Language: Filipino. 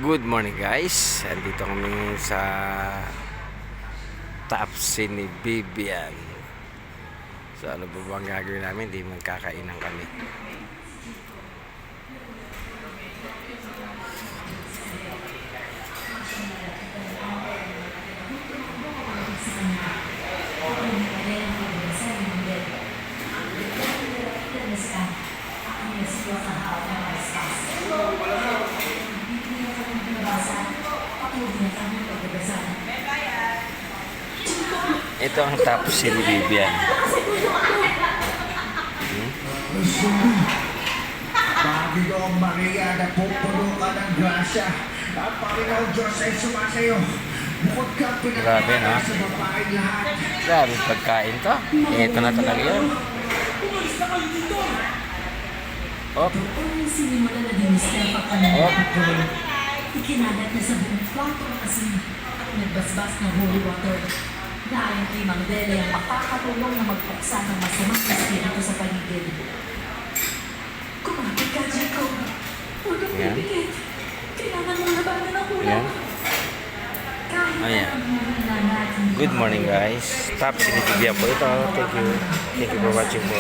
Good morning guys. Andito kami sa Tapsi ni Bibian. So ano ba bang gagawin namin? Di magkakainan kami. Ito ang Tapsi ni Bibian. Panginoong Maria, napupuno ka ng grasya. Ang Panginoong Diyos ay sumasayo. Bukod ka Grabe, no? pinagpapala sa babaeng lahat. Grabe pagkain to. Ito na talaga yun. Op. Unang sinimula na din ni Steph ang kanilang pagkain. Ikinalat na sa buong plato ng asin at nagbasbas ng holy water. Naayon kay Mang Dele ang makakatulong na magpuksa ng masamang espiritu sa paligid. Kumapit ka, Jacob. Huwag kang Yan. pipikit. Kailangan mong labanan ang kulang. Yan. Kahit Ayan. ang hihina natin. Good morning guys. Tapsi ni Bibian po ito. Thank you. Thank you for watching po.